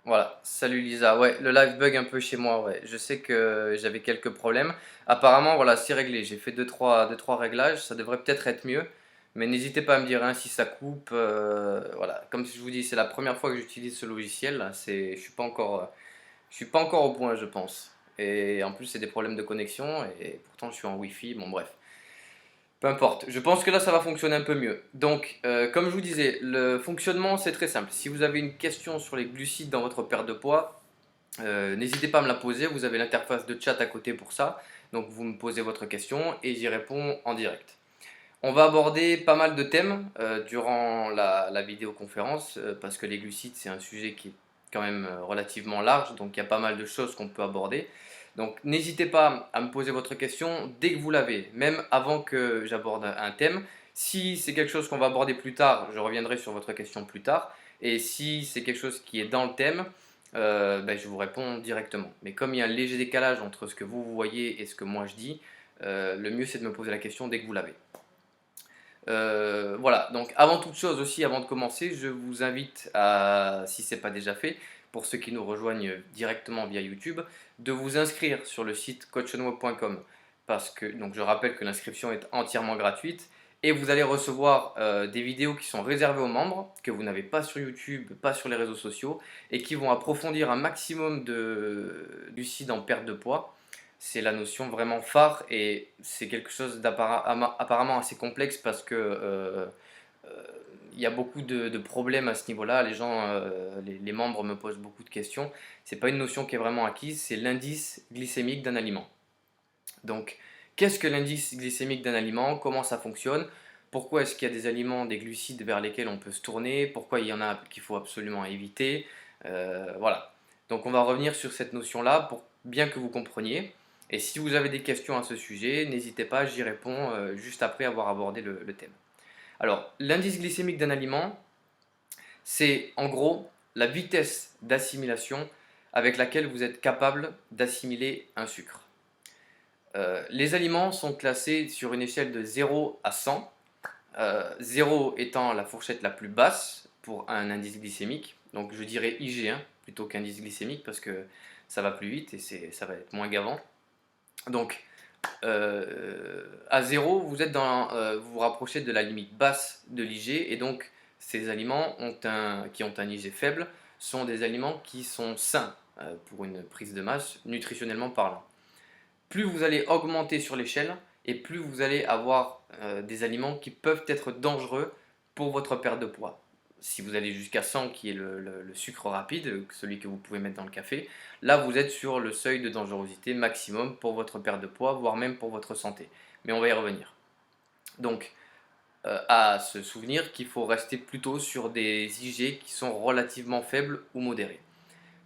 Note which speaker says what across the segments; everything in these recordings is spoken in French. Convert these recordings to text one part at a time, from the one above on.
Speaker 1: Voilà, salut Lisa. Ouais, le live bug un peu chez moi, ouais. Je sais que j'avais quelques problèmes. Apparemment, voilà, c'est réglé. J'ai fait deux, trois réglages, ça devrait peut-être être mieux. Mais n'hésitez pas à me dire hein, si ça coupe. Voilà, comme je vous dis, c'est la première fois que j'utilise ce logiciel. Là. Je suis pas encore au point, je pense. Et en plus, c'est des problèmes de connexion et pourtant je suis en Wi-Fi. Bon, bref. Peu importe, je pense que là ça va fonctionner un peu mieux. Donc, comme je vous disais, le fonctionnement c'est très simple. Si vous avez une question sur les glucides dans votre perte de poids, n'hésitez pas à me la poser. Vous avez l'interface de chat à côté pour ça. Donc, vous me posez votre question et j'y réponds en direct. On va aborder pas mal de thèmes durant la vidéoconférence parce que les glucides c'est un sujet qui est quand même relativement large. Donc, il y a pas mal de choses qu'on peut aborder. Donc n'hésitez pas à me poser votre question dès que vous l'avez, même avant que j'aborde un thème. Si c'est quelque chose qu'on va aborder plus tard, je reviendrai sur votre question plus tard. Et si c'est quelque chose qui est dans le thème, ben, je vous réponds directement. Mais comme il y a un léger décalage entre ce que vous voyez et ce que moi je dis, le mieux c'est de me poser la question dès que vous l'avez. Voilà, donc avant toute chose aussi, avant de commencer, je vous invite à, si ce n'est pas déjà fait, pour ceux qui nous rejoignent directement via YouTube, de vous inscrire sur le site coachonweb.com parce que, donc je rappelle que l'inscription est entièrement gratuite et vous allez recevoir des vidéos qui sont réservées aux membres, que vous n'avez pas sur YouTube, pas sur les réseaux sociaux et qui vont approfondir un maximum du site en perte de poids. C'est la notion vraiment phare et c'est quelque chose d'apparemment assez complexe parce que il y a beaucoup de problèmes à ce niveau-là. Les gens, les membres me posent beaucoup de questions. C'est pas une notion qui est vraiment acquise, c'est l'indice glycémique d'un aliment. Donc, qu'est-ce que l'indice glycémique d'un aliment? Comment ça fonctionne? Pourquoi est-ce qu'il y a des aliments, des glucides vers lesquels on peut se tourner? Pourquoi il y en a qu'il faut absolument éviter? Voilà. Donc, on va revenir sur cette notion-là pour bien que vous compreniez. Et si vous avez des questions à ce sujet, n'hésitez pas, j'y réponds juste après avoir abordé le thème. Alors, l'indice glycémique d'un aliment, c'est en gros la vitesse d'assimilation avec laquelle vous êtes capable d'assimiler un sucre. Les aliments sont classés sur une échelle de 0 à 100, 0 étant la fourchette la plus basse pour un indice glycémique, donc je dirais IG1 plutôt qu'indice glycémique parce que ça va plus vite et ça va être moins gavant. Donc à 0, vous vous rapprochez de la limite basse de l'IG et donc ces aliments qui ont un IG faible sont des aliments qui sont sains pour une prise de masse nutritionnellement parlant. Plus vous allez augmenter sur l'échelle et plus vous allez avoir des aliments qui peuvent être dangereux pour votre perte de poids. Si vous allez jusqu'à 100 qui est le sucre rapide, celui que vous pouvez mettre dans le café, là vous êtes sur le seuil de dangerosité maximum pour votre perte de poids, voire même pour votre santé. Mais on va y revenir. Donc à se souvenir qu'il faut rester plutôt sur des IG qui sont relativement faibles ou modérés.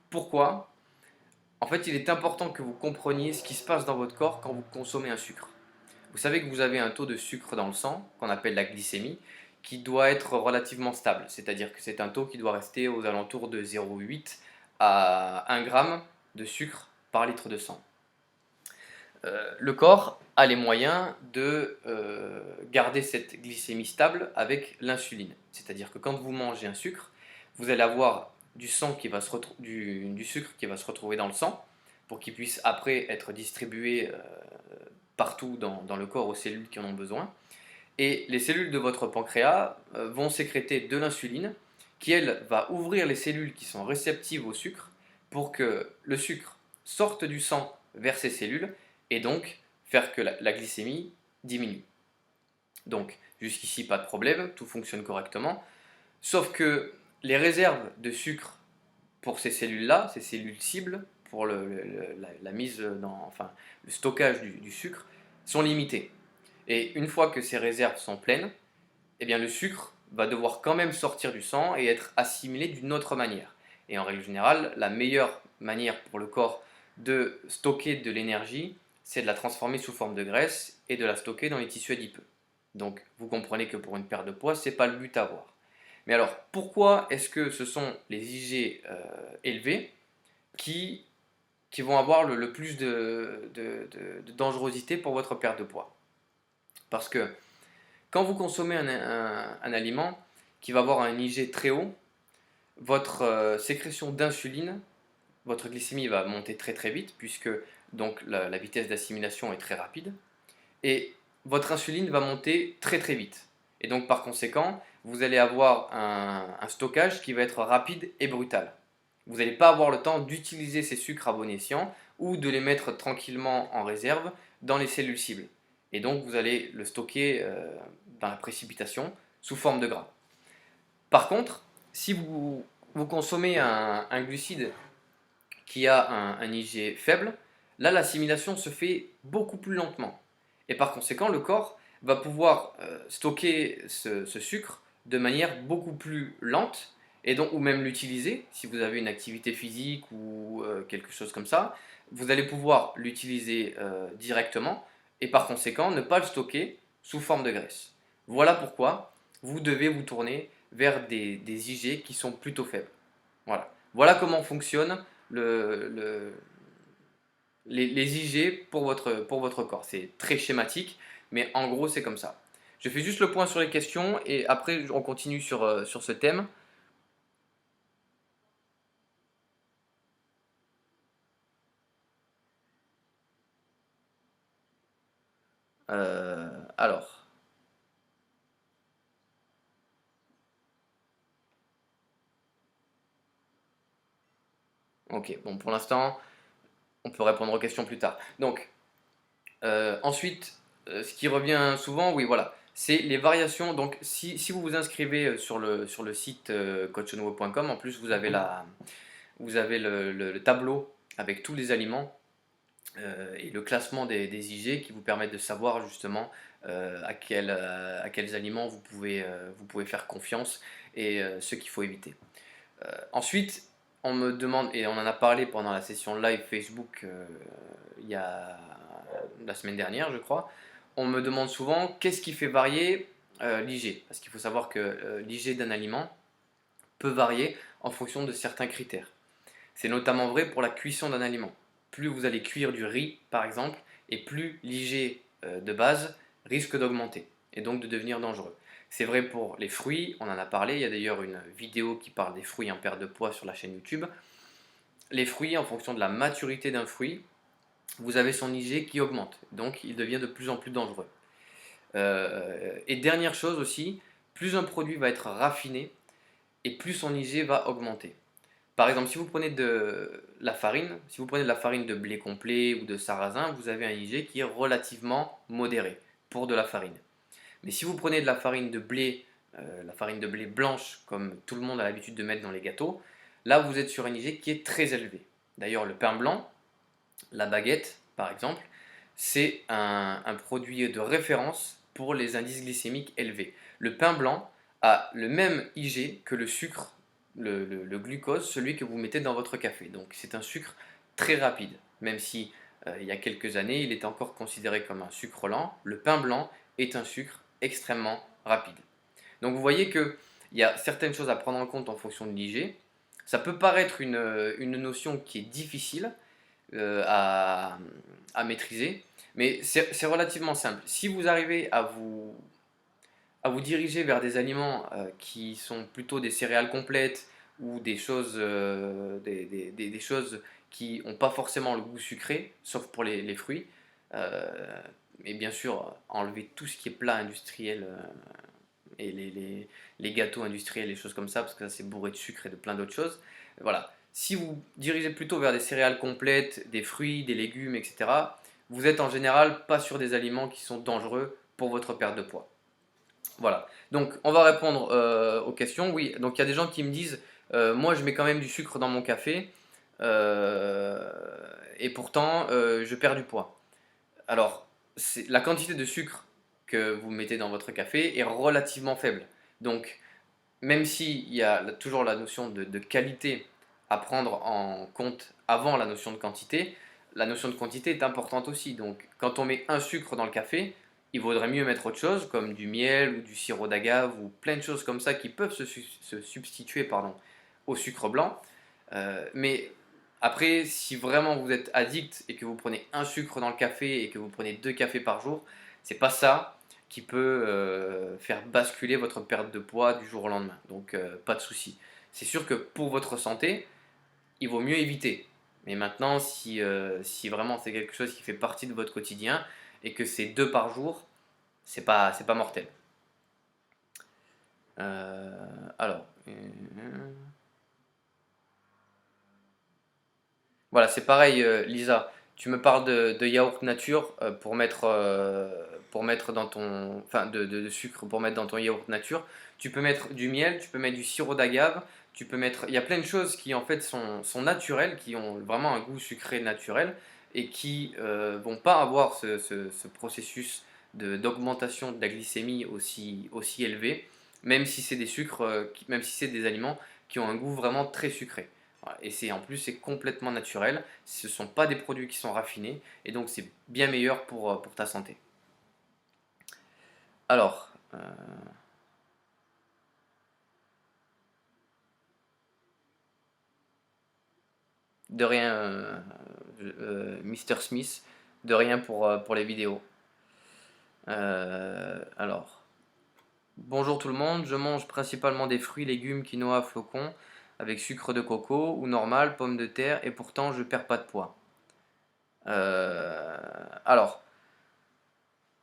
Speaker 1: Pourquoi? En fait, il est important que vous compreniez ce qui se passe dans votre corps quand vous consommez un sucre. Vous savez que vous avez un taux de sucre dans le sang, qu'on appelle la glycémie, qui doit être relativement stable. C'est-à-dire que c'est un taux qui doit rester aux alentours de 0,8 à 1 gramme de sucre par litre de sang. Le corps a les moyens de garder cette glycémie stable avec l'insuline. C'est-à-dire que quand vous mangez un sucre, vous allez avoir du sucre qui va se retrouver dans le sang pour qu'il puisse après être distribué partout dans le corps aux cellules qui en ont besoin. Et les cellules de votre pancréas vont sécréter de l'insuline qui, elle, va ouvrir les cellules qui sont réceptives au sucre pour que le sucre sorte du sang vers ces cellules et donc faire que la glycémie diminue. Donc, jusqu'ici, pas de problème, tout fonctionne correctement. Sauf que les réserves de sucre pour ces cellules-là, ces cellules cibles, pour la mise enfin, le stockage du sucre, sont limitées. Et une fois que ces réserves sont pleines, eh bien le sucre va devoir quand même sortir du sang et être assimilé d'une autre manière. Et en règle générale, la meilleure manière pour le corps de stocker de l'énergie, c'est de la transformer sous forme de graisse et de la stocker dans les tissus adipeux. Donc vous comprenez que pour une perte de poids, ce n'est pas le but à avoir. Mais alors, pourquoi est-ce que ce sont les IG élevés qui vont avoir le plus de dangerosité pour votre perte de poids? Parce que quand vous consommez un aliment qui va avoir un IG très haut, votre sécrétion d'insuline, votre glycémie va monter très très vite puisque donc la vitesse d'assimilation est très rapide et votre insuline va monter très très vite. Et donc par conséquent, vous allez avoir un stockage qui va être rapide et brutal. Vous n'allez pas avoir le temps d'utiliser ces sucres à bon escient ou de les mettre tranquillement en réserve dans les cellules cibles. Et donc vous allez le stocker dans la précipitation sous forme de gras. Par contre, si vous consommez un glucide qui a un IG faible, là l'assimilation se fait beaucoup plus lentement. Et par conséquent, le corps va pouvoir stocker ce sucre de manière beaucoup plus lente, et donc, ou même l'utiliser, si vous avez une activité physique ou quelque chose comme ça, vous allez pouvoir l'utiliser directement, et par conséquent ne pas le stocker sous forme de graisse. Voilà pourquoi vous devez vous tourner vers des IG qui sont plutôt faibles. Voilà, voilà comment fonctionne le, les IG pour votre corps. C'est très schématique, mais en gros, c'est comme ça. Je fais juste le point sur les questions et après, on continue sur ce thème. Alors, ok, bon, pour l'instant, on peut répondre aux questions plus tard. Donc, ensuite, ce qui revient souvent, oui, voilà, c'est les variations. Donc, si vous vous inscrivez sur le site coachonwo.com, en plus, vous avez le tableau avec tous les aliments et le classement des IG qui vous permettent de savoir justement à quels aliments vous pouvez faire confiance et ceux qu'il faut éviter. Ensuite, on me demande, et on en a parlé pendant la session live Facebook il y a la semaine dernière, je crois, on me demande souvent qu'est-ce qui fait varier l'IG. Parce qu'il faut savoir que l'IG d'un aliment peut varier en fonction de certains critères. C'est notamment vrai pour la cuisson d'un aliment. Plus vous allez cuire du riz, par exemple, et plus l'IG de base risque d'augmenter et donc de devenir dangereux. C'est vrai pour les fruits, on en a parlé, il y a d'ailleurs une vidéo qui parle des fruits en perte de poids sur la chaîne YouTube. Les fruits, en fonction de la maturité d'un fruit, vous avez son IG qui augmente, donc il devient de plus en plus dangereux. Et dernière chose aussi, plus un produit va être raffiné et plus son IG va augmenter. Par exemple, si vous prenez de la farine, si vous prenez de la farine de blé complet ou de sarrasin, vous avez un IG qui est relativement modéré pour de la farine. Mais si vous prenez de la farine de blé blanche, comme tout le monde a l'habitude de mettre dans les gâteaux, là vous êtes sur un IG qui est très élevé. D'ailleurs, le pain blanc, la baguette par exemple, c'est un produit de référence pour les indices glycémiques élevés. Le pain blanc a le même IG que le sucre, le glucose, celui que vous mettez dans votre café. Donc c'est un sucre très rapide, même si il y a quelques années il était encore considéré comme un sucre lent. Le pain blanc est un sucre extrêmement rapide. Donc vous voyez qu'il y a certaines choses à prendre en compte en fonction de l'IG. Ça peut paraître une notion qui est difficile euh, à, à maîtriser, mais c'est relativement simple. Si vous arrivez à vous diriger vers des aliments qui sont plutôt des céréales complètes ou des choses, des choses qui n'ont pas forcément le goût sucré, sauf pour les fruits, euh, et bien sûr enlever tout ce qui est plat industriel et les gâteaux industriels, les choses comme ça, parce que ça c'est bourré de sucre et de plein d'autres choses. Voilà. Si vous dirigez plutôt vers des céréales complètes, des fruits, des légumes, etc., vous êtes en général pas sur des aliments qui sont dangereux pour votre perte de poids. Voilà. Donc on va répondre aux questions. Oui, donc il y a des gens qui me disent, moi je mets quand même du sucre dans mon café, euh, et pourtant je perds du poids. Alors, la quantité de sucre que vous mettez dans votre café est relativement faible. Donc, même s'il y a toujours la notion de qualité à prendre en compte avant la notion de quantité, la notion de quantité est importante aussi. Donc, quand on met un sucre dans le café, il vaudrait mieux mettre autre chose, comme du miel ou du sirop d'agave ou plein de choses comme ça qui peuvent se substituer pardon, au sucre blanc. Mais après, si vraiment vous êtes addict et que vous prenez un sucre dans le café et que vous prenez 2 cafés par jour, c'est pas ça qui peut faire basculer votre perte de poids du jour au lendemain. Donc pas de souci. C'est sûr que pour votre santé, il vaut mieux éviter. Mais maintenant, si vraiment c'est quelque chose qui fait partie de votre quotidien et que c'est 2 par jour, c'est pas mortel. Alors, voilà, c'est pareil, Lisa. Tu me parles de yaourt nature pour mettre dans ton, enfin, de sucre pour mettre dans ton yaourt nature. Tu peux mettre du miel, tu peux mettre du sirop d'agave, tu peux mettre, il y a plein de choses qui en fait sont naturelles, qui ont vraiment un goût sucré naturel et qui vont pas avoir ce processus d'augmentation de la glycémie aussi élevé, même si c'est des sucres, même si c'est des aliments qui ont un goût vraiment très sucré. Voilà. Et c'est en plus c'est complètement naturel, ce ne sont pas des produits qui sont raffinés et donc c'est bien meilleur pour ta santé. Alors, de rien, Mr. Smith, de rien pour les vidéos. Alors, bonjour tout le monde, je mange principalement des fruits, légumes, quinoa, flocons, avec sucre de coco ou normal, pommes de terre, et pourtant je perds pas de poids. Alors,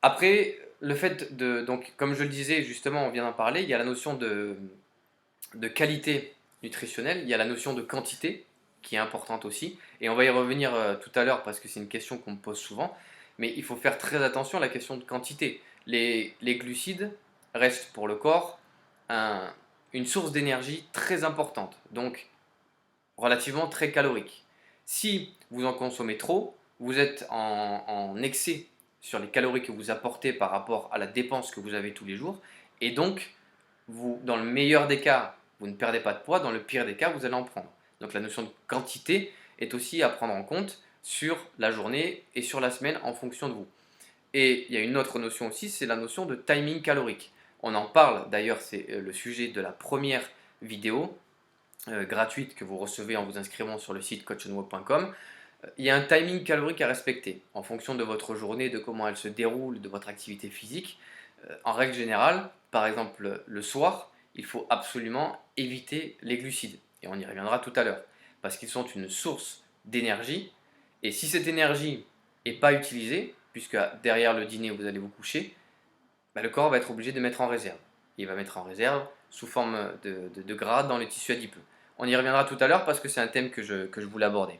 Speaker 1: après, le fait de, donc comme je le disais justement, on vient d'en parler, il y a la notion de qualité nutritionnelle, il y a la notion de quantité qui est importante aussi, et on va y revenir tout à l'heure parce que c'est une question qu'on me pose souvent, mais il faut faire très attention à la question de quantité. Les glucides restent pour le corps un- une source d'énergie très importante, donc relativement très calorique. Si vous en consommez trop, vous êtes en excès sur les calories que vous apportez par rapport à la dépense que vous avez tous les jours, et donc vous, dans le meilleur des cas, vous ne perdez pas de poids, dans le pire des cas, vous allez en prendre. Donc la notion de quantité est aussi à prendre en compte sur la journée et sur la semaine en fonction de vous. Et il y a une autre notion aussi, c'est la notion de timing calorique. On en parle, d'ailleurs, c'est le sujet de la première vidéo gratuite que vous recevez en vous inscrivant sur le site coachandweb.com. Il y a un timing calorique à respecter en fonction de votre journée, de comment elle se déroule, de votre activité physique. En règle générale, par exemple le soir, il faut absolument éviter les glucides. Et on y reviendra tout à l'heure. Parce qu'ils sont une source d'énergie. Et si cette énergie n'est pas utilisée, puisque derrière le dîner vous allez vous coucher, bah, le corps va être obligé de mettre en réserve. Il va mettre en réserve sous forme de gras dans le tissu adipeux. On y reviendra tout à l'heure parce que c'est un thème que je voulais aborder.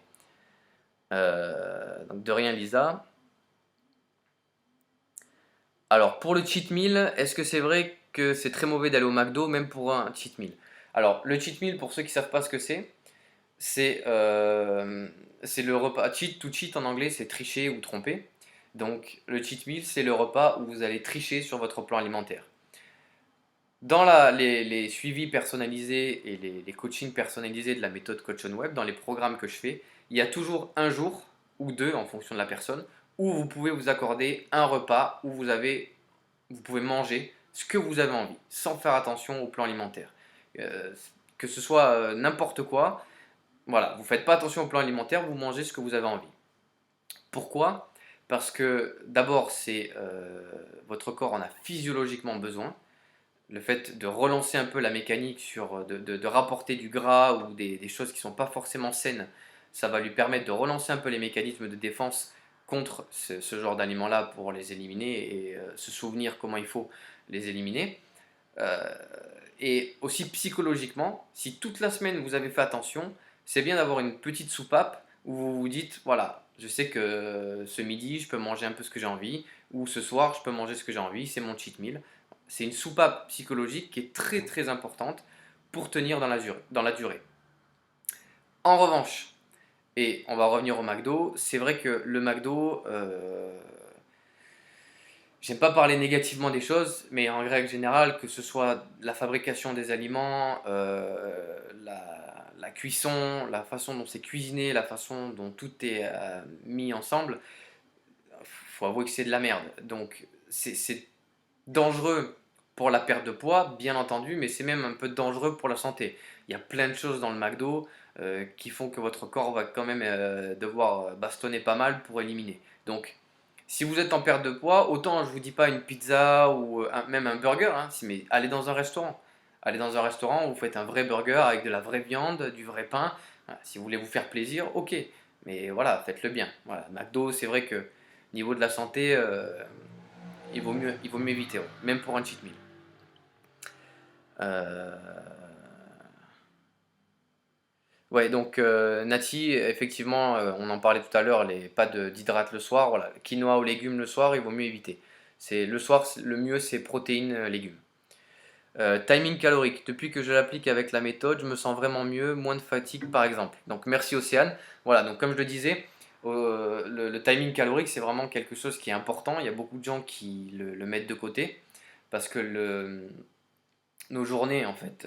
Speaker 1: Donc de rien Lisa. Alors pour le cheat meal, est-ce que c'est vrai que c'est très mauvais d'aller au McDo même pour un cheat meal? Alors le cheat meal, pour ceux qui ne savent pas ce que c'est le repas cheat. To cheat en anglais c'est tricher ou tromper. Donc le cheat meal c'est le repas où vous allez tricher sur votre plan alimentaire. Dans les suivis personnalisés et les coachings personnalisés de la méthode Coach on Web, dans les programmes que je fais, il y a toujours un jour ou deux en fonction de la personne où vous pouvez vous accorder un repas où vous pouvez manger ce que vous avez envie, sans faire attention au plan alimentaire. Euh, que ce soit n'importe quoi, voilà, vous ne faites pas attention au plan alimentaire, vous mangez ce que vous avez envie. Pourquoi? Parce que d'abord, votre corps en a physiologiquement besoin. Le fait de relancer un peu la mécanique de rapporter du gras ou des choses qui ne sont pas forcément saines, ça va lui permettre de relancer un peu les mécanismes de défense contre ce genre d'aliments-là pour les éliminer et se souvenir comment il faut les éliminer. Euh, et aussi psychologiquement, si toute la semaine vous avez fait attention, c'est bien d'avoir une petite soupape où vous vous dites, voilà, je sais que ce midi, je peux manger un peu ce que j'ai envie, ou ce soir, je peux manger ce que j'ai envie, c'est mon cheat meal. C'est une soupape psychologique qui est très très importante pour tenir dans la durée. En revanche, et on va revenir au McDo, c'est vrai que le McDo, j'aime pas parler négativement des choses, mais en règle générale, que ce soit la fabrication des aliments, la cuisson, la façon dont c'est cuisiné, la façon dont tout est mis ensemble, faut avouer que c'est de la merde. Donc c'est dangereux pour la perte de poids, bien entendu, mais c'est même un peu dangereux pour la santé. Il y a plein de choses dans le McDo qui font que votre corps va quand même devoir bastonner pas mal pour éliminer. Donc, si vous êtes en perte de poids, autant je vous dis pas une pizza ou même un burger, hein, mais allez dans un restaurant. Allez dans un restaurant, vous faites un vrai burger avec de la vraie viande, du vrai pain. Voilà, si vous voulez vous faire plaisir, ok. Mais voilà, faites-le bien. Voilà, McDo, c'est vrai que niveau de la santé, il vaut mieux éviter, ouais, même pour un cheat meal. Euh, Ouais, donc Nati, effectivement, on en parlait tout à l'heure, pas d'hydrates le soir. Voilà, quinoa aux légumes le soir, il vaut mieux éviter. C'est le soir, le mieux c'est protéines, légumes. Timing calorique. Depuis que je l'applique avec la méthode, je me sens vraiment mieux, moins de fatigue par exemple. Donc merci Océane. Voilà, donc comme je le disais, le timing calorique c'est vraiment quelque chose qui est important. Il y a beaucoup de gens qui le mettent de côté parce que nos journées en fait,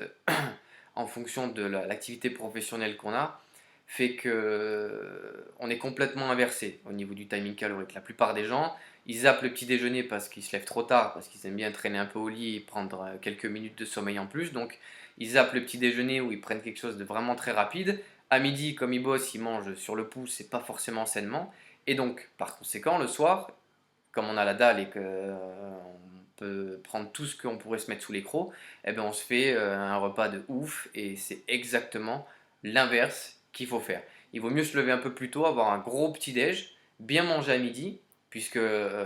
Speaker 1: en fonction de l'activité professionnelle qu'on a, fait que on est complètement inversé au niveau du timing calorique. La plupart des gens, ils zappent le petit déjeuner parce qu'ils se lèvent trop tard, parce qu'ils aiment bien traîner un peu au lit et prendre quelques minutes de sommeil en plus. Donc ils zappent le petit déjeuner où ils prennent quelque chose de vraiment très rapide. À midi, comme ils bossent, ils mangent sur le pouce et pas forcément sainement. Et donc, par conséquent, le soir, comme on a la dalle et qu'on peut prendre tout ce qu'on pourrait se mettre sous les crocs, eh ben on se fait un repas de ouf et c'est exactement l'inverse qu'il faut faire. Il vaut mieux se lever un peu plus tôt, avoir un gros petit-déj, bien manger à midi, puisque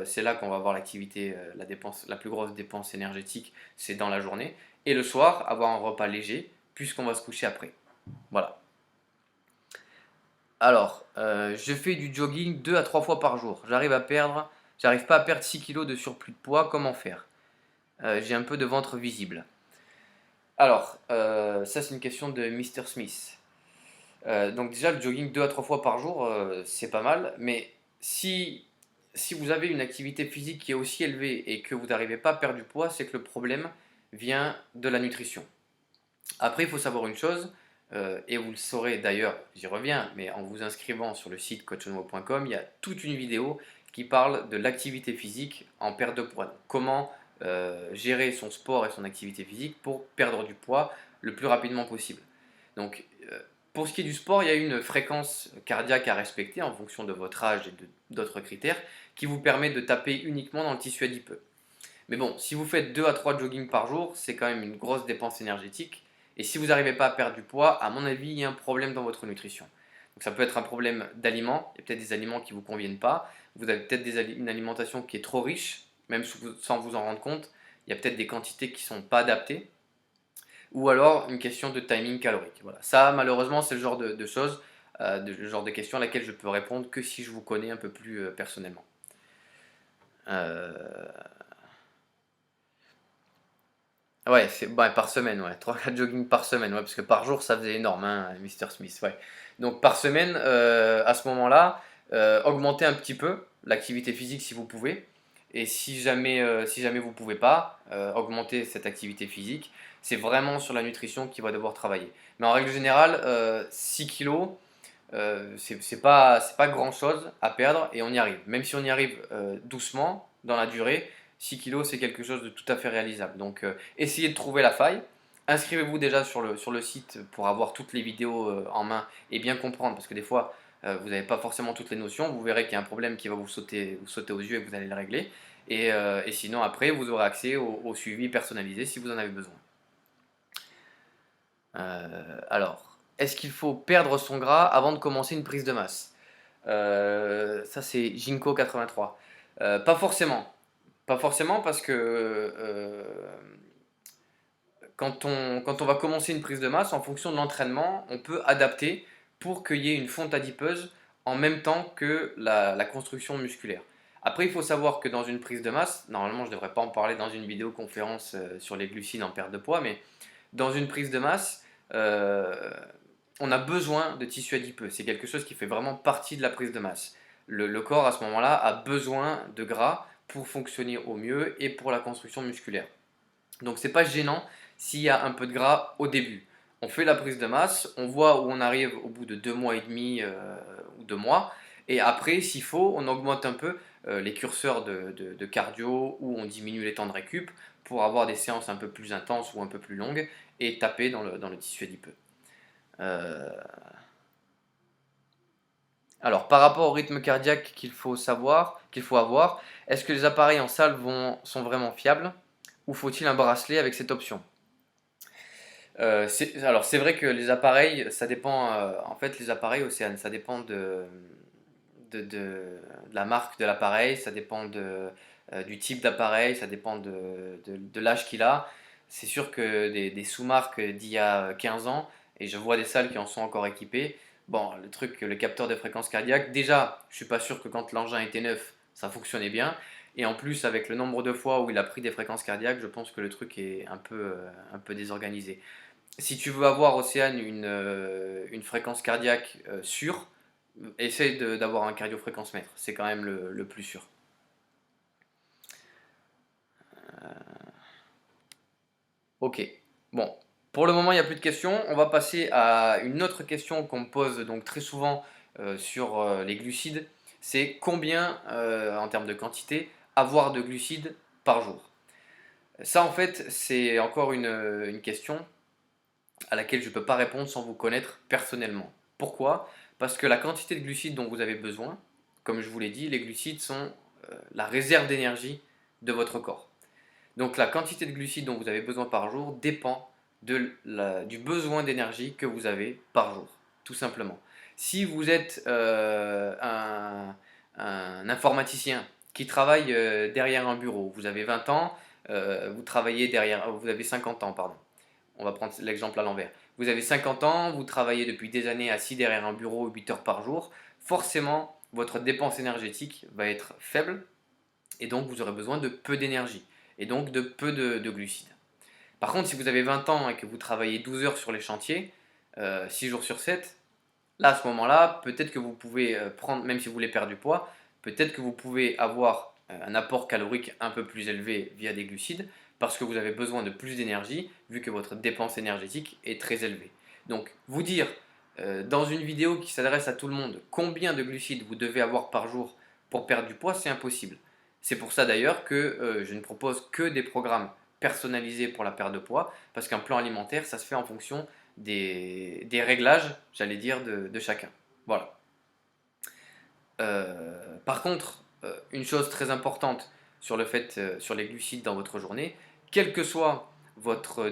Speaker 1: c'est là qu'on va avoir l'activité, la plus grosse dépense énergétique, c'est dans la journée, et le soir, avoir un repas léger, puisqu'on va se coucher après. Voilà. Alors, je fais du jogging 2 à 3 fois par jour. J'arrive pas à perdre 6 kilos de surplus de poids. Comment faire? J'ai un peu de ventre visible. Alors, ça c'est une question de Mr. Smith. Donc déjà, le jogging 2 à 3 fois par jour, c'est pas mal. Mais si vous avez une activité physique qui est aussi élevée et que vous n'arrivez pas à perdre du poids, c'est que le problème vient de la nutrition. Après, il faut savoir une chose, et vous le saurez d'ailleurs, j'y reviens, mais en vous inscrivant sur le site coachonmo.com, il y a toute une vidéo qui parle de l'activité physique en perte de poids. Donc, comment gérer son sport et son activité physique pour perdre du poids le plus rapidement possible. Donc, pour ce qui est du sport, il y a une fréquence cardiaque à respecter en fonction de votre âge et d'autres critères qui vous permet de taper uniquement dans le tissu adipeux. Mais bon, si vous faites 2 à 3 jogging par jour, c'est quand même une grosse dépense énergétique. Et si vous n'arrivez pas à perdre du poids, à mon avis, il y a un problème dans votre nutrition. Donc ça peut être un problème d'aliments, il y a peut-être des aliments qui ne vous conviennent pas, vous avez peut-être une alimentation qui est trop riche, même sans vous en rendre compte, il y a peut-être des quantités qui ne sont pas adaptées, ou alors une question de timing calorique. Voilà. Ça, malheureusement, c'est le genre de choses, le genre de questions à laquelle je peux répondre que si je vous connais un peu plus personnellement. Euh, Ouais, par semaine, ouais. 3-4 jogging par semaine, ouais, parce que par jour, ça faisait énorme, hein, Mr. Smith, ouais. Donc par semaine, à ce moment-là, augmentez un petit peu l'activité physique si vous pouvez. Et si jamais vous ne pouvez pas, augmenter cette activité physique. C'est vraiment sur la nutrition qu'il va devoir travailler. Mais en règle générale, 6 kilos, c'est pas grand-chose à perdre et on y arrive. Même si on y arrive doucement, dans la durée, 6 kilos, c'est quelque chose de tout à fait réalisable. Donc, essayez de trouver la faille. Inscrivez-vous déjà sur le site pour avoir toutes les vidéos en main et bien comprendre, parce que des fois, vous n'avez pas forcément toutes les notions. Vous verrez qu'il y a un problème qui va vous sauter aux yeux et vous allez le régler. Et sinon, après, vous aurez accès au suivi personnalisé si vous en avez besoin. Alors, est-ce qu'il faut perdre son gras avant de commencer une prise de masse? Ça, c'est Jinko83. Pas forcément. Pas forcément parce que quand on va commencer une prise de masse, en fonction de l'entraînement, on peut adapter pour qu'il y ait une fonte adipeuse en même temps que la construction musculaire. Après, il faut savoir que dans une prise de masse, normalement je ne devrais pas en parler dans une vidéoconférence sur les glucides en perte de poids, mais dans une prise de masse, euh, on a besoin de tissu adipeux. C'est quelque chose qui fait vraiment partie de la prise de masse. Le corps, à ce moment-là, a besoin de gras pour fonctionner au mieux et pour la construction musculaire. Donc, c'est pas gênant s'il y a un peu de gras au début. On fait la prise de masse, on voit où on arrive au bout de 2 mois et demi ou 2 mois. Et après, s'il faut, on augmente un peu les curseurs de cardio ou on diminue les temps de récup pour avoir des séances un peu plus intenses ou un peu plus longues et taper dans le tissu adipeux. Euh, Alors, par rapport au rythme cardiaque qu'il faut avoir, est-ce que les appareils en salle sont vraiment fiables ou faut-il un bracelet avec cette option? Alors c'est vrai que les appareils, ça dépend, en fait les appareils Océane, ça dépend de la marque de l'appareil, ça dépend du type d'appareil, ça dépend de l'âge qu'il a. C'est sûr que des sous-marques d'il y a 15 ans, et je vois des salles qui en sont encore équipées, bon, le truc, le capteur de fréquence cardiaque, déjà, je suis pas sûr que quand l'engin était neuf, ça fonctionnait bien. Et en plus, avec le nombre de fois où il a pris des fréquences cardiaques, je pense que le truc est un peu désorganisé. Si tu veux avoir, Océane, une fréquence cardiaque sûre, essaye d'avoir un cardio-fréquence-mètre. C'est quand même le plus sûr. Ok. Bon. Pour le moment, il n'y a plus de questions. On va passer à une autre question qu'on me pose donc très souvent sur les glucides. C'est combien, en termes de quantité, avoir de glucides par jour? Ça, en fait, c'est encore une question à laquelle je ne peux pas répondre sans vous connaître personnellement. Pourquoi? Parce que la quantité de glucides dont vous avez besoin, comme je vous l'ai dit, les glucides sont la réserve d'énergie de votre corps. Donc la quantité de glucides dont vous avez besoin par jour dépend du besoin d'énergie que vous avez par jour, tout simplement. Si vous êtes un informaticien qui travaille derrière un bureau, vous avez 20 ans, vous travaillez derrière, vous avez 50 ans, pardon. On va prendre l'exemple à l'envers. Vous avez 50 ans, vous travaillez depuis des années assis derrière un bureau 8 heures par jour. Forcément, votre dépense énergétique va être faible et donc vous aurez besoin de peu d'énergie et donc de peu de glucides. Par contre, si vous avez 20 ans et que vous travaillez 12 heures sur les chantiers, 6 jours sur 7, là à ce moment-là, peut-être que vous pouvez prendre, même si vous voulez perdre du poids, peut-être que vous pouvez avoir un apport calorique un peu plus élevé via des glucides parce que vous avez besoin de plus d'énergie vu que votre dépense énergétique est très élevée. Donc vous dire dans une vidéo qui s'adresse à tout le monde combien de glucides vous devez avoir par jour pour perdre du poids, c'est impossible. C'est pour ça d'ailleurs que je ne propose que des programmes personnalisés pour la perte de poids parce qu'un plan alimentaire, ça se fait en fonction des réglages, j'allais dire, de chacun. Voilà. Par contre, une chose très importante sur le fait, sur les glucides dans votre journée, quelle que soit votre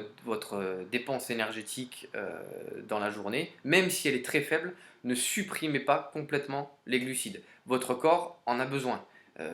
Speaker 1: dépense énergétique dans la journée, même si elle est très faible, ne supprimez pas complètement les glucides. Votre corps en a besoin.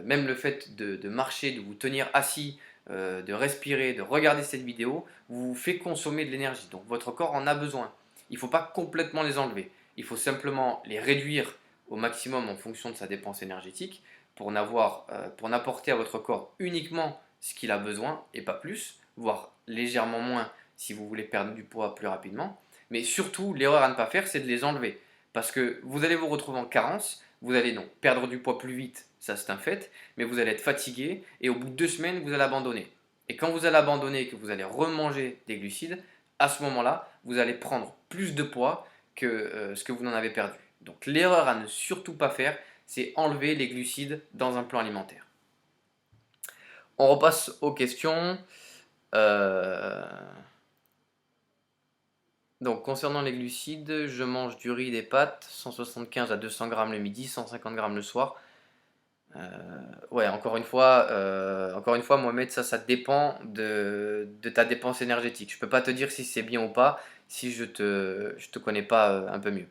Speaker 1: Même le fait de marcher, de vous tenir assis, de respirer, de regarder cette vidéo, vous fait consommer de l'énergie. Donc votre corps en a besoin. Il ne faut pas complètement les enlever. Il faut simplement les réduire au maximum en fonction de sa dépense énergétique pour n'apporter à votre corps uniquement ce qu'il a besoin et pas plus, voire légèrement moins si vous voulez perdre du poids plus rapidement. Mais surtout, l'erreur à ne pas faire, c'est de les enlever. Parce que vous allez vous retrouver en carence, vous allez donc perdre du poids plus vite, ça c'est un fait, mais vous allez être fatigué et au bout de 2 semaines, vous allez abandonner. Et quand vous allez abandonner et que vous allez remanger des glucides, à ce moment-là, vous allez prendre plus de poids que ce que vous n'en avez perdu. Donc l'erreur à ne surtout pas faire, c'est enlever les glucides dans un plan alimentaire. On repasse aux questions. Euh, Donc concernant les glucides, je mange du riz et des pâtes, 175 à 200 grammes le midi, 150 grammes le soir. Ouais, encore une fois, Mohamed, ça dépend de ta dépense énergétique. Je peux pas te dire si c'est bien ou pas si je te connais pas un peu mieux.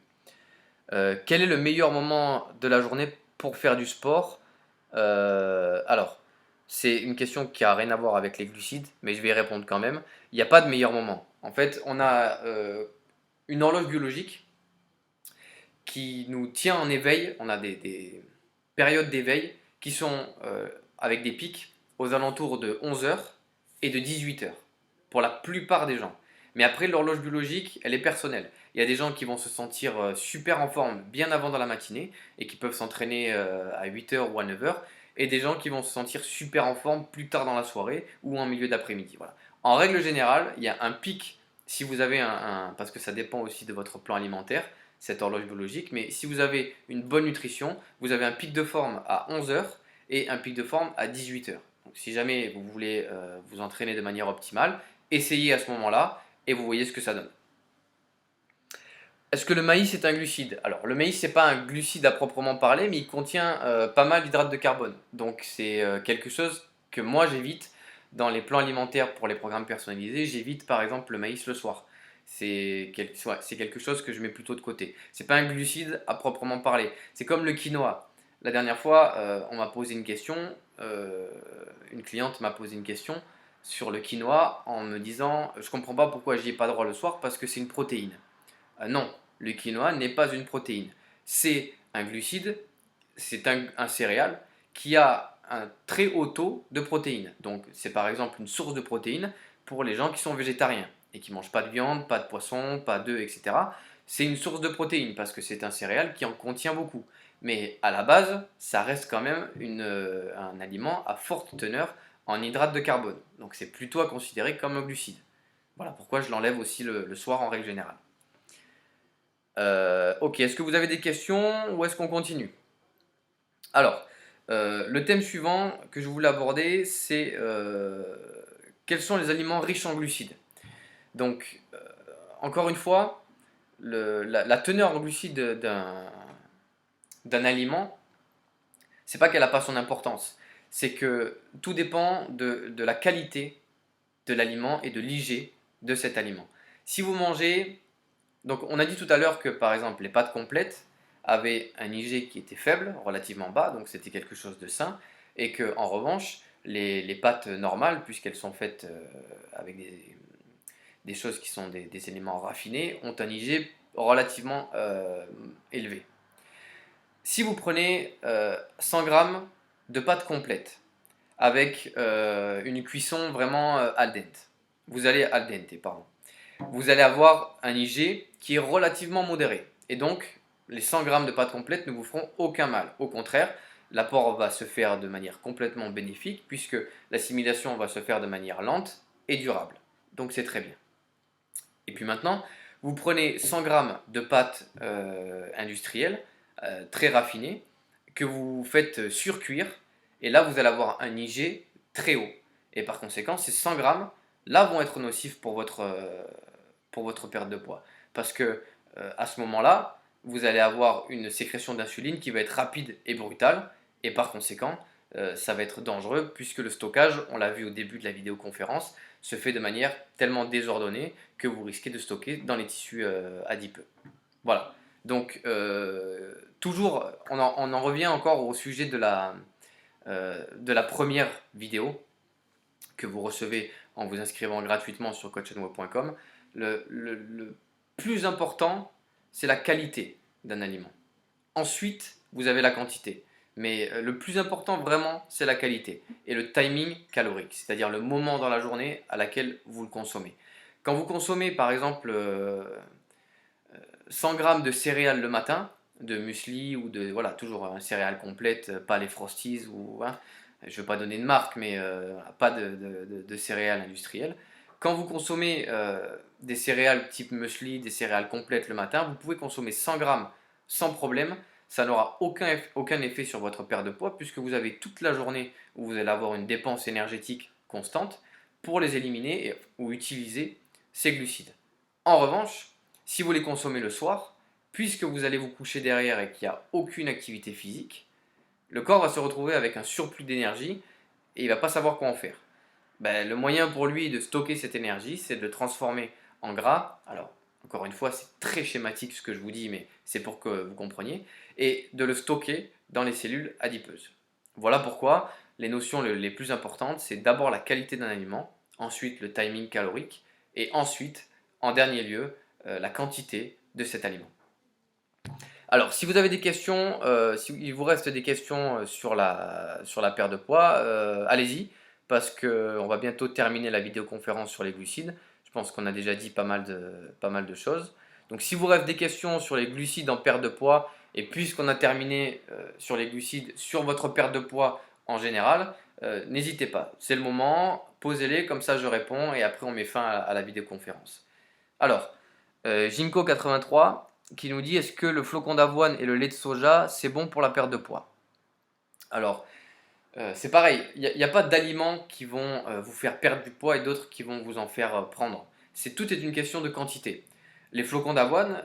Speaker 1: Quel est le meilleur moment de la journée pour faire du sport? Alors, c'est une question qui a rien à voir avec les glucides, mais je vais y répondre quand même. Il n'y a pas de meilleur moment. En fait, on a une horloge biologique qui nous tient en éveil. On a des périodes d'éveil qui sont avec des pics aux alentours de 11 heures et de 18 heures pour la plupart des gens. Mais après, l'horloge biologique, elle est personnelle. Il y a des gens qui vont se sentir super en forme bien avant dans la matinée et qui peuvent s'entraîner à 8 heures ou à 9 heures, et des gens qui vont se sentir super en forme plus tard dans la soirée ou en milieu d'après-midi. Voilà. En règle générale, il y a un pic si vous avez parce que ça dépend aussi de votre plan alimentaire, cette horloge biologique, mais si vous avez une bonne nutrition, vous avez un pic de forme à 11 heures et un pic de forme à 18 heures. Donc si jamais vous voulez vous entraîner de manière optimale, essayez à ce moment-là et vous voyez ce que ça donne. Est-ce que le maïs est un glucide? Alors le maïs c'est pas un glucide à proprement parler, mais il contient pas mal d'hydrates de carbone. Donc c'est quelque chose que moi j'évite dans les plans alimentaires pour les programmes personnalisés. J'évite par exemple le maïs le soir. c'est quelque chose que je mets plutôt de côté. C'est pas un glucide à proprement parler. C'est comme le quinoa. La dernière fois, on m'a posé une question, une cliente m'a posé une question sur le quinoa en me disant, je comprends pas pourquoi j'y ai pas droit le soir parce que c'est une protéine. Non, le quinoa n'est pas une protéine. C'est un glucide, c'est un céréale qui a un très haut taux de protéines. Donc c'est par exemple une source de protéines pour les gens qui sont végétariens et qui ne mangent pas de viande, pas de poisson, pas d'œufs, etc. C'est une source de protéines parce que c'est un céréale qui en contient beaucoup. Mais à la base, ça reste quand même un aliment à forte teneur en hydrates de carbone. Donc c'est plutôt à considérer comme un glucide. Voilà pourquoi je l'enlève aussi le soir en règle générale. Ok, est-ce que vous avez des questions ou est-ce qu'on continue? Alors, le thème suivant que je voulais aborder, c'est quels sont les aliments riches en glucides. Donc, encore une fois, la teneur en glucides d'un aliment, c'est pas qu'elle n'a pas son importance, c'est que tout dépend de la qualité de l'aliment et de l'IG de cet aliment. Si vous mangez, donc on a dit tout à l'heure que par exemple les pâtes complètes avaient un IG qui était faible, relativement bas, donc c'était quelque chose de sain, et que en revanche les pâtes normales, puisqu'elles sont faites avec des choses qui sont des éléments raffinés, ont un IG relativement élevé. Si vous prenez 100 grammes de pâte complète avec une cuisson vraiment al dente, pardon, vous allez avoir un IG qui est relativement modéré. Et donc, les 100 grammes de pâte complète ne vous feront aucun mal. Au contraire, l'apport va se faire de manière complètement bénéfique puisque l'assimilation va se faire de manière lente et durable. Donc c'est très bien. Et puis maintenant, vous prenez 100 grammes de pâte industrielle, très raffinée, que vous faites surcuire, et là vous allez avoir un IG très haut. Et par conséquent, ces 100 grammes, là vont être nocifs pour votre perte de poids. Parce que à ce moment-là, vous allez avoir une sécrétion d'insuline qui va être rapide et brutale, et par conséquent, ça va être dangereux puisque le stockage, on l'a vu au début de la vidéoconférence, se fait de manière tellement désordonnée que vous risquez de stocker dans les tissus adipeux. Voilà. Donc, toujours, on en revient encore au sujet de la première vidéo que vous recevez en vous inscrivant gratuitement sur coachandweb.com. Le plus important, c'est la qualité d'un aliment. Ensuite, vous avez la quantité. Mais le plus important vraiment, c'est la qualité et le timing calorique, c'est-à-dire le moment dans la journée à laquelle vous le consommez. Quand vous consommez par exemple 100 grammes de céréales le matin, de muesli ou de voilà toujours un céréale complète, pas les Frosties ou hein, je ne veux pas donner de marque, mais pas de céréales industrielles. Quand vous consommez des céréales type muesli, des céréales complètes le matin, vous pouvez consommer 100 grammes sans problème. Ça n'aura aucun effet sur votre perte de poids puisque vous avez toute la journée où vous allez avoir une dépense énergétique constante pour les éliminer ou utiliser ces glucides. En revanche, si vous les consommez le soir, puisque vous allez vous coucher derrière et qu'il n'y a aucune activité physique, le corps va se retrouver avec un surplus d'énergie et il ne va pas savoir quoi en faire. Le moyen pour lui de stocker cette énergie, c'est de le transformer en gras. Alors, encore une fois, c'est très schématique ce que je vous dis, mais c'est pour que vous compreniez, et de le stocker dans les cellules adipeuses. Voilà pourquoi les notions les plus importantes, c'est d'abord la qualité d'un aliment, ensuite le timing calorique, et ensuite, en dernier lieu, la quantité de cet aliment. Alors, si vous avez des questions, s'il vous reste des questions sur la perte de poids, allez-y, parce qu'on va bientôt terminer la vidéoconférence sur les glucides. Je pense qu'on a déjà dit pas mal de choses. Donc, si vous reste des questions sur les glucides en perte de poids, et puisqu'on a terminé sur les glucides, sur votre perte de poids en général, n'hésitez pas. C'est le moment, posez-les, comme ça je réponds, et après on met fin à la vidéoconférence. Alors, Jinko83 qui nous dit est-ce que le flocon d'avoine et le lait de soja c'est bon pour la perte de poids? Alors, c'est pareil, il n'y a pas d'aliments qui vont vous faire perdre du poids et d'autres qui vont vous en faire prendre. Tout est une question de quantité. Les flocons d'avoine,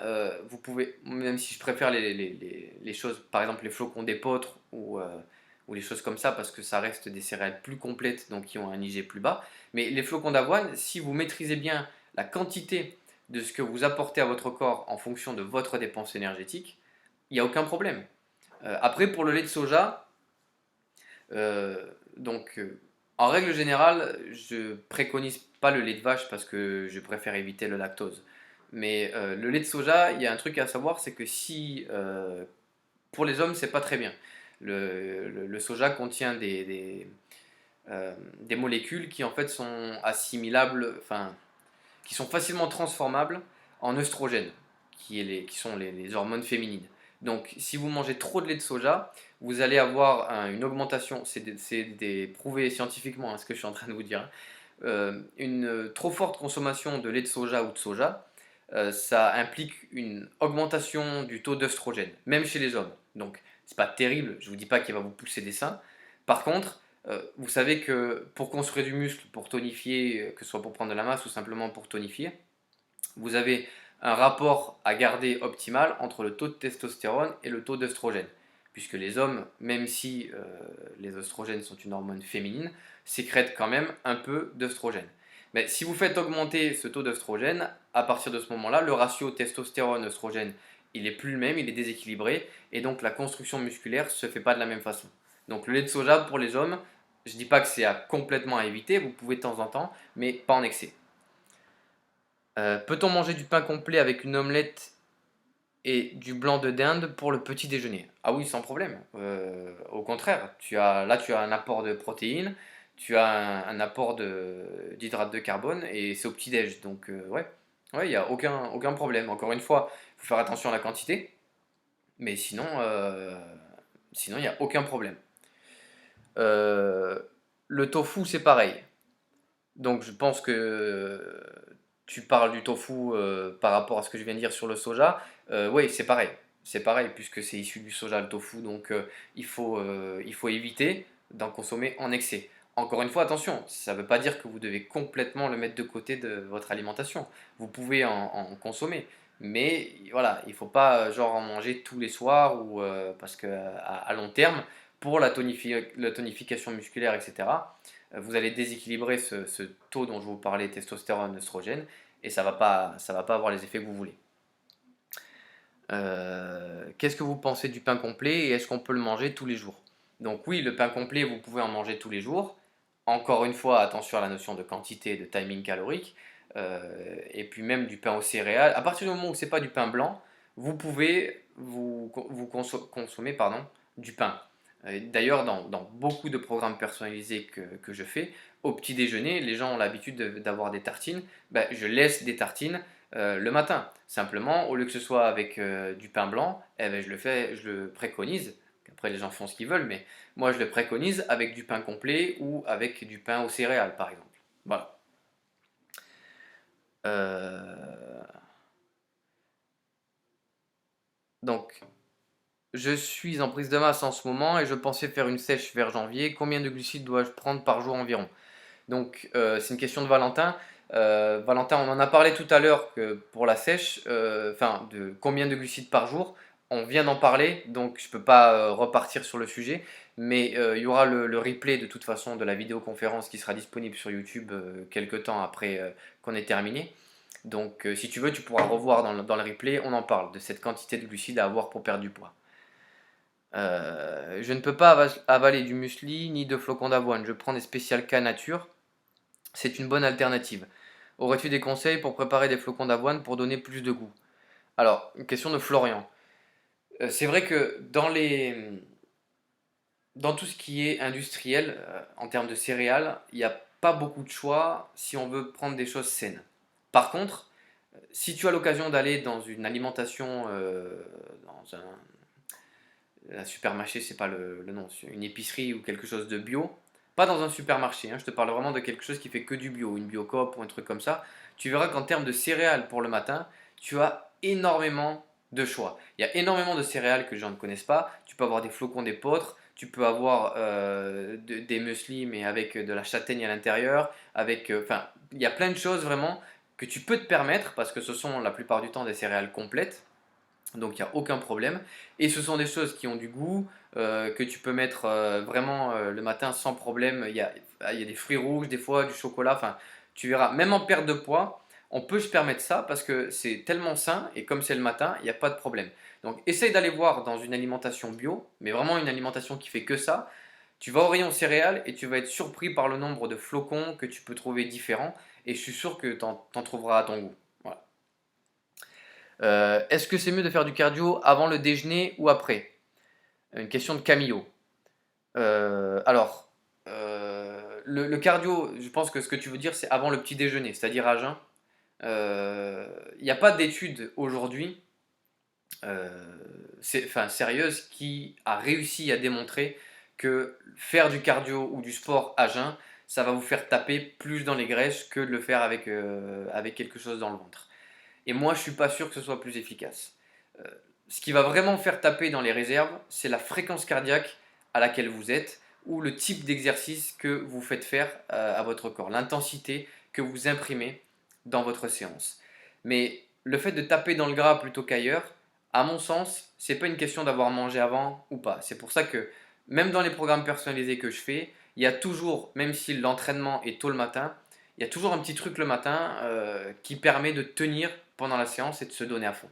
Speaker 1: vous pouvez, même si je préfère les choses, par exemple les flocons d'épeautre ou les choses comme ça, parce que ça reste des céréales plus complètes, donc qui ont un IG plus bas. Mais les flocons d'avoine, si vous maîtrisez bien la quantité de ce que vous apportez à votre corps en fonction de votre dépense énergétique, il n'y a aucun problème. Après, pour le lait de soja, euh, donc, en règle générale, je préconise pas le lait de vache parce que je préfère éviter le lactose. Mais le lait de soja, il y a un truc à savoir, c'est que si pour les hommes, c'est pas très bien. Le soja contient des molécules qui en fait sont assimilables, enfin, qui sont facilement transformables en œstrogènes, qui sont les hormones féminines. Donc, si vous mangez trop de lait de soja, vous allez avoir une augmentation, c'est prouvé scientifiquement ce que je suis en train de vous dire, hein. Une trop forte consommation de lait de soja ou de soja, ça implique une augmentation du taux d'œstrogène, même chez les hommes. Donc, c'est pas terrible, je vous dis pas qu'il va vous pousser des seins. Par contre, vous savez que pour construire du muscle, pour tonifier, que ce soit pour prendre de la masse ou simplement pour tonifier, vous avez un rapport à garder optimal entre le taux de testostérone et le taux d'œstrogène. Puisque les hommes, même si les oestrogènes sont une hormone féminine, sécrètent quand même un peu d'œstrogène. Mais si vous faites augmenter ce taux d'œstrogène, à partir de ce moment-là, le ratio testostérone-œstrogène, il est plus le même, il est déséquilibré, et donc la construction musculaire ne se fait pas de la même façon. Donc le lait de soja pour les hommes, je ne dis pas que c'est complètement à éviter, vous pouvez de temps en temps, mais pas en excès. Peut-on manger du pain complet avec une omelette et du blanc de dinde pour le petit déjeuner? Ah oui, sans problème. Au contraire, là tu as un apport de protéines, tu as un apport d'hydrate de carbone et c'est au petit déj. Donc ouais, ouais, il n'y a aucun problème. Encore une fois, il faut faire attention à la quantité, mais sinon il n'y a aucun problème. Euh, le tofu, c'est pareil. Donc je pense que tu parles du tofu par rapport à ce que je viens de dire sur le soja. Oui, c'est pareil. C'est pareil puisque c'est issu du soja le tofu. Donc il faut éviter d'en consommer en excès. Encore une fois, attention, ça ne veut pas dire que vous devez complètement le mettre de côté de votre alimentation. Vous pouvez en consommer. Mais voilà, il ne faut pas genre en manger tous les soirs ou parce que à long terme, pour la tonification musculaire, etc., vous allez déséquilibrer ce taux dont je vous parlais, testostérone, œstrogène, et ça va pas avoir les effets que vous voulez. Qu'est-ce que vous pensez du pain complet et est-ce qu'on peut le manger tous les jours? Donc oui, le pain complet, vous pouvez en manger tous les jours. Encore une fois, attention à la notion de quantité, de timing calorique, et puis même du pain aux céréales. À partir du moment où c'est pas du pain blanc, vous pouvez consommer du pain. D'ailleurs, dans beaucoup de programmes personnalisés que je fais, au petit déjeuner, les gens ont l'habitude d'avoir des tartines. Ben, je laisse des tartines le matin. Simplement, au lieu que ce soit avec du pain blanc, eh ben, je le préconise. Après, les gens font ce qu'ils veulent, mais moi, je le préconise avec du pain complet ou avec du pain aux céréales, par exemple. Voilà. Euh, donc, je suis en prise de masse en ce moment et je pensais faire une sèche vers janvier. Combien de glucides dois-je prendre par jour environ? Donc, c'est une question de Valentin. Valentin, on en a parlé tout à l'heure que pour la sèche, enfin, de combien de glucides par jour. On vient d'en parler, donc je ne peux pas repartir sur le sujet. Mais il y aura le replay de toute façon de la vidéoconférence qui sera disponible sur YouTube quelques temps après qu'on ait terminé. Donc, si tu veux, tu pourras revoir dans le replay, on en parle de cette quantité de glucides à avoir pour perdre du poids. Je ne peux pas avaler du muesli ni de flocons d'avoine. Je prends des spéciales K Nature. C'est une bonne alternative. Aurais-tu des conseils pour préparer des flocons d'avoine pour donner plus de goût? Alors, une question de Florian. C'est vrai que dans tout ce qui est industriel, en termes de céréales, il n'y a pas beaucoup de choix si on veut prendre des choses saines. Par contre, si tu as l'occasion d'aller dans une alimentation, dans un supermarché, c'est pas le nom, une épicerie ou quelque chose de bio, pas dans un supermarché, hein, je te parle vraiment de quelque chose qui fait que du bio, une biocoop ou un truc comme ça, tu verras qu'en termes de céréales pour le matin, tu as énormément de choix. Il y a énormément de céréales que les gens ne connaissent pas. Tu peux avoir des flocons d'épeautre, tu peux avoir des muesli mais avec de la châtaigne à l'intérieur, enfin, il y a plein de choses vraiment que tu peux te permettre parce que ce sont la plupart du temps des céréales complètes. Donc il n'y a aucun problème. Et ce sont des choses qui ont du goût, que tu peux mettre vraiment le matin sans problème. Il y a des fruits rouges, des fois du chocolat. Enfin, tu verras, même en perte de poids, on peut se permettre ça parce que c'est tellement sain et comme c'est le matin, il n'y a pas de problème. Donc essaye d'aller voir dans une alimentation bio, mais vraiment une alimentation qui fait que ça. Tu vas au rayon céréales et tu vas être surpris par le nombre de flocons que tu peux trouver différents et je suis sûr que tu en trouveras à ton goût. Voilà. Est-ce que c'est mieux de faire du cardio avant le déjeuner ou après? Une question de Camillo. Alors, le cardio, je pense que ce que tu veux dire, c'est avant le petit déjeuner, c'est-à-dire à jeun. Il n'y a pas d'étude aujourd'hui sérieuse qui a réussi à démontrer que faire du cardio ou du sport à jeun, ça va vous faire taper plus dans les graisses que de le faire avec quelque chose dans le ventre. Et moi, je suis pas sûr que ce soit plus efficace. Euh, Ce qui va vraiment faire taper dans les réserves, c'est la fréquence cardiaque à laquelle vous êtes ou le type d'exercice que vous faites faire à votre corps, l'intensité que vous imprimez dans votre séance. Mais le fait de taper dans le gras plutôt qu'ailleurs, à mon sens, c'est pas une question d'avoir mangé avant ou pas. C'est pour ça que même dans les programmes personnalisés que je fais, il y a toujours, même si l'entraînement est tôt le matin, il y a toujours un petit truc le matin qui permet de tenir pendant la séance et de se donner à fond.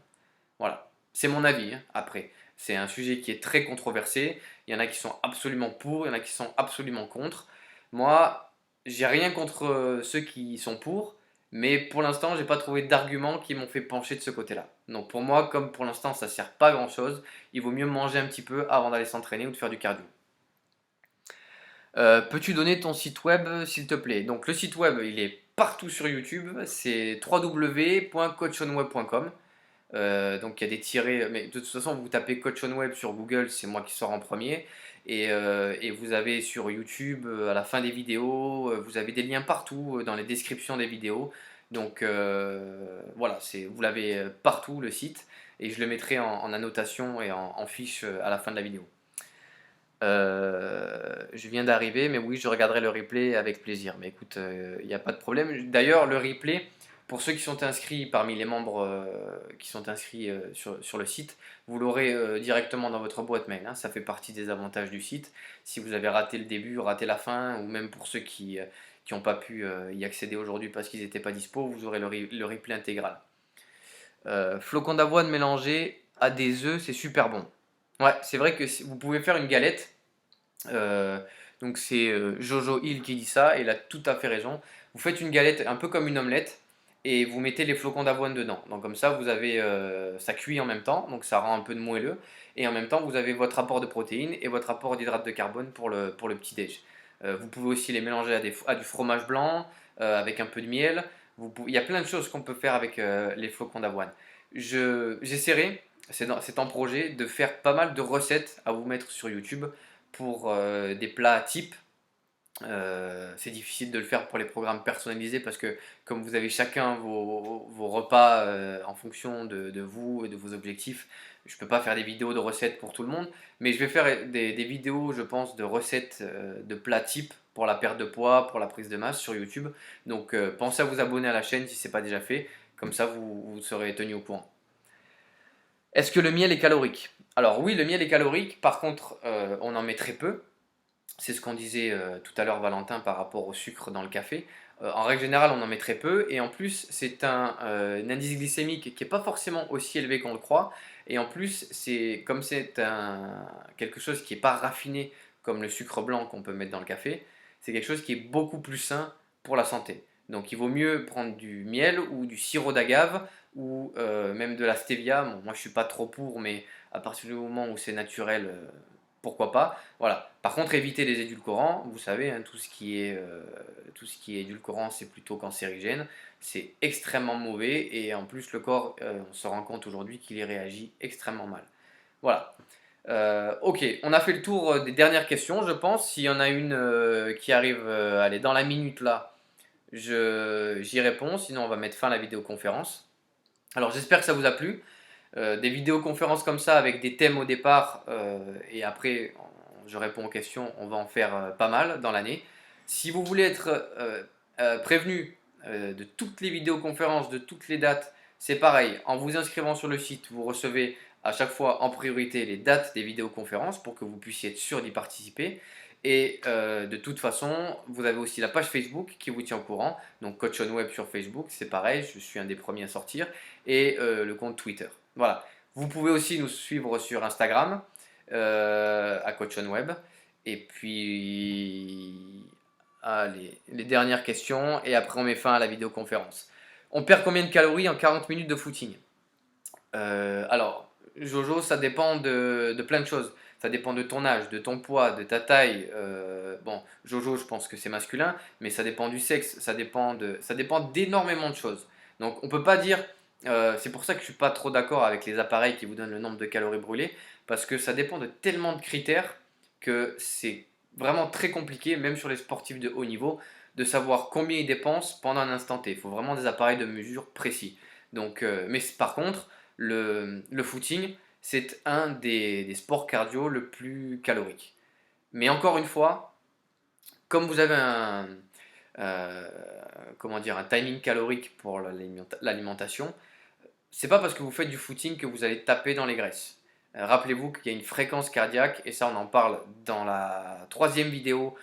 Speaker 1: Voilà, c'est mon avis, hein. Après, c'est un sujet qui est très controversé. Il y en a qui sont absolument pour, il y en a qui sont absolument contre. Moi, j'ai rien contre ceux qui sont pour, mais pour l'instant, j'ai pas trouvé d'arguments qui m'ont fait pencher de ce côté-là. Donc pour moi, comme pour l'instant, ça sert pas à grand-chose, il vaut mieux manger un petit peu avant d'aller s'entraîner ou de faire du cardio. Peux-tu donner ton site web s'il te plaît? Donc le site web, il est partout sur YouTube, c'est www.coachonweb.com. Donc il y a des tirets, mais de toute façon vous tapez Coach on Web sur Google, c'est moi qui sors en premier. Et vous avez sur YouTube, à la fin des vidéos, vous avez des liens partout dans les descriptions des vidéos. Donc voilà, vous l'avez partout le site, et je le mettrai en annotation et en fiche à la fin de la vidéo. Je viens d'arriver, mais oui, je regarderai le replay avec plaisir. Mais écoute, il n'y a pas de problème. D'ailleurs, le replay, pour ceux qui sont inscrits parmi les membres qui sont inscrits sur le site, vous l'aurez directement dans votre boîte mail, hein. Ça fait partie des avantages du site. Si vous avez raté le début, raté la fin, ou même pour ceux qui n'ont pas pu y accéder aujourd'hui parce qu'ils n'étaient pas dispo, vous aurez le replay intégral. Flocons d'avoine mélangés à des œufs, c'est super bon. Ouais, c'est vrai que vous pouvez faire une galette. Euh, donc c'est Jojo Hill qui dit ça, et il a tout à fait raison. Vous faites une galette un peu comme une omelette et vous mettez les flocons d'avoine dedans. Donc comme ça, vous avez ça cuit en même temps, donc ça rend un peu de moelleux. Et en même temps, vous avez votre apport de protéines et votre apport d'hydrates de carbone pour le petit déj. Vous pouvez aussi les mélanger à du fromage blanc avec un peu de miel. Il y a plein de choses qu'on peut faire avec les flocons d'avoine. J'essaierai, c'est en projet, de faire pas mal de recettes à vous mettre sur YouTube pour des plats types. C'est difficile de le faire pour les programmes personnalisés parce que comme vous avez chacun vos repas en fonction de vous et de vos objectifs, je ne peux pas faire des vidéos de recettes pour tout le monde, mais je vais faire des vidéos, je pense, de recettes de plats types pour la perte de poids, pour la prise de masse sur YouTube. Donc pensez à vous abonner à la chaîne si ce n'est pas déjà fait, comme ça vous serez tenu au courant. Est-ce que le miel est calorique? Alors oui, le miel est calorique, par contre on en met très peu. C'est ce qu'on disait tout à l'heure, Valentin, par rapport au sucre dans le café. En règle générale, on en met très peu. Et en plus, c'est un indice glycémique qui n'est pas forcément aussi élevé qu'on le croit. Et en plus, comme c'est quelque chose qui n'est pas raffiné comme le sucre blanc qu'on peut mettre dans le café, c'est quelque chose qui est beaucoup plus sain pour la santé. Donc il vaut mieux prendre du miel ou du sirop d'agave ou même de la stevia. Bon, moi, je ne suis pas trop pour, mais à partir du moment où c'est naturel, pourquoi pas. Voilà. Par contre, éviter les édulcorants. Vous savez, hein, tout ce qui est édulcorant, c'est plutôt cancérigène. C'est extrêmement mauvais et en plus, le corps, on se rend compte aujourd'hui qu'il y réagit extrêmement mal. Voilà. Ok, on a fait le tour des dernières questions, je pense. S'il y en a une qui arrive allez, dans la minute là, j'y réponds. Sinon, on va mettre fin à la vidéoconférence. Alors, j'espère que ça vous a plu. Des vidéoconférences comme ça avec des thèmes au départ et après je réponds aux questions, on va en faire pas mal dans l'année. Si vous voulez être prévenu de toutes les vidéoconférences, de toutes les dates, c'est pareil, en vous inscrivant sur le site, vous recevez à chaque fois en priorité les dates des vidéoconférences pour que vous puissiez être sûr d'y participer. Et de toute façon, vous avez aussi la page Facebook qui vous tient au courant. Donc Coach on Web sur Facebook, c'est pareil, je suis un des premiers à sortir. Et le compte Twitter. Voilà. Vous pouvez aussi nous suivre sur Instagram, à Coach on Web. Et puis, allez, les dernières questions. Et après, on met fin à la vidéoconférence. On perd combien de calories en 40 minutes de footing? Alors, Jojo, ça dépend de plein de choses. Ça dépend de ton âge, de ton poids, de ta taille. Bon, Jojo, je pense que c'est masculin, mais ça dépend du sexe, ça dépend d'énormément de choses. Donc, on peut pas dire. C'est pour ça que je suis pas trop d'accord avec les appareils qui vous donnent le nombre de calories brûlées, parce que ça dépend de tellement de critères que c'est vraiment très compliqué, même sur les sportifs de haut niveau, de savoir combien ils dépensent pendant un instant T. Il faut vraiment des appareils de mesure précis. Donc, mais par contre le footing, c'est un des sports cardio le plus calorique. Mais encore une fois, comme vous avez euh, comment dire, un timing calorique pour l'alimentation, c'est pas parce que vous faites du footing que vous allez taper dans les graisses. Rappelez-vous qu'il y a une fréquence cardiaque, et ça on en parle dans la troisième vidéo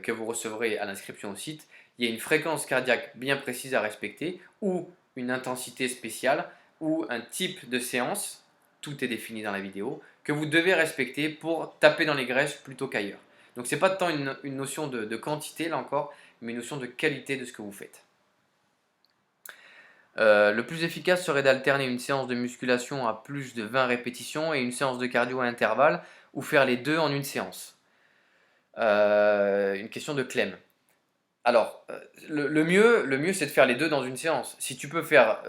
Speaker 1: que vous recevrez à l'inscription au site. Il y a une fréquence cardiaque bien précise à respecter, ou une intensité spéciale, ou un type de séance, tout est défini dans la vidéo, que vous devez respecter pour taper dans les graisses plutôt qu'ailleurs. Donc c'est pas tant une notion de quantité là encore, mais une notion de qualité de ce que vous faites. Le plus efficace serait d'alterner une séance de musculation à plus de 20 répétitions et une séance de cardio à intervalles, ou faire les deux en une séance. Une question de Clem. Alors, le mieux c'est de faire les deux dans une séance. Si tu peux faire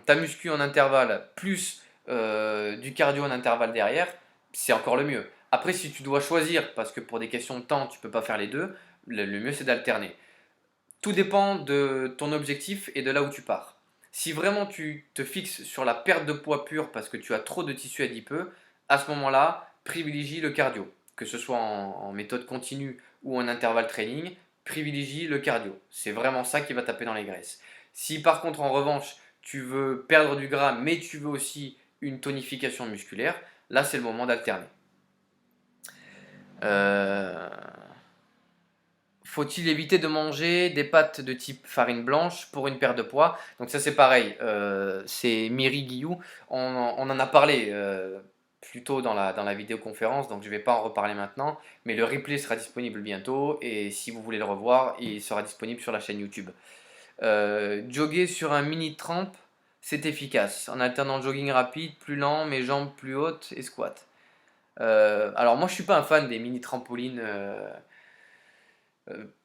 Speaker 1: ta muscu en intervalle plus du cardio en intervalle derrière, c'est encore le mieux. Après, si tu dois choisir, parce que pour des questions de temps, tu peux pas faire les deux, le mieux c'est d'alterner. Tout dépend de ton objectif et de là où tu pars. Si vraiment tu te fixes sur la perte de poids pure parce que tu as trop de tissu adipeux, à ce moment-là, privilégie le cardio. Que ce soit en méthode continue ou en intervalle training, privilégie le cardio. C'est vraiment ça qui va taper dans les graisses. Si par contre, en revanche, tu veux perdre du gras, mais tu veux aussi une tonification musculaire, là c'est le moment d'alterner. Euh, Faut-il éviter de manger des pâtes de type farine blanche pour une perte de poids? Donc ça c'est pareil, c'est Miri Guillou, on en a parlé plus tôt dans la vidéoconférence, donc je ne vais pas en reparler maintenant, mais le replay sera disponible bientôt, et si vous voulez le revoir, il sera disponible sur la chaîne YouTube. Jogger sur un mini tramp, c'est efficace, en alternant jogging rapide, plus lent, mes jambes plus hautes et squat. Alors moi je suis pas un fan des mini trampolines,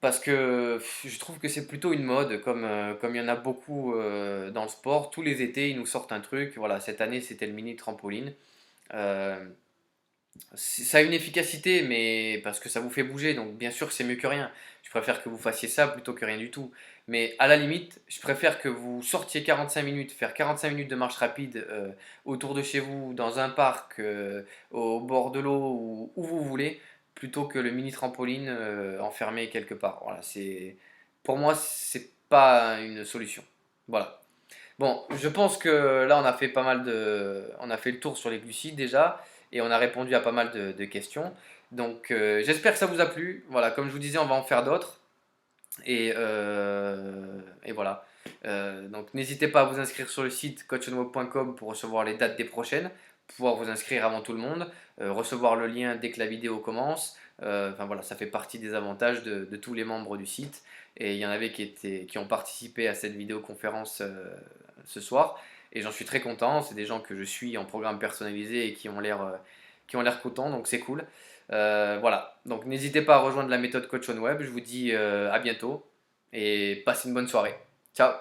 Speaker 1: parce que je trouve que c'est plutôt une mode, comme il y en a beaucoup dans le sport. Tous les étés, ils nous sortent un truc. Voilà, cette année, c'était le mini trampoline. Euh, Ça a une efficacité, mais parce que ça vous fait bouger, donc bien sûr que c'est mieux que rien. Je préfère que vous fassiez ça plutôt que rien du tout. Mais à la limite, je préfère que vous sortiez 45 minutes, faire 45 minutes de marche rapide autour de chez vous, dans un parc, au bord de l'eau, ou où vous voulez, plutôt que le mini trampoline enfermé quelque part. Voilà, pour moi, c'est pas une solution. Voilà. Bon, je pense que là, on a fait le tour sur les glucides déjà, et on a répondu à pas mal de questions. Donc, j'espère que ça vous a plu. Voilà, comme je vous disais, on va en faire d'autres. Et voilà. Donc, n'hésitez pas à vous inscrire sur le site coachonweb.com pour recevoir les dates des prochaines, pouvoir vous inscrire avant tout le monde, recevoir le lien dès que la vidéo commence. Enfin voilà, ça fait partie des avantages de tous les membres du site. Et il y en avait qui ont participé à cette vidéoconférence ce soir. Et j'en suis très content. C'est des gens que je suis en programme personnalisé et qui ont l'air contents, donc c'est cool. Voilà, donc n'hésitez pas à rejoindre la méthode Coach on Web. Je vous dis à bientôt et passez une bonne soirée. Ciao!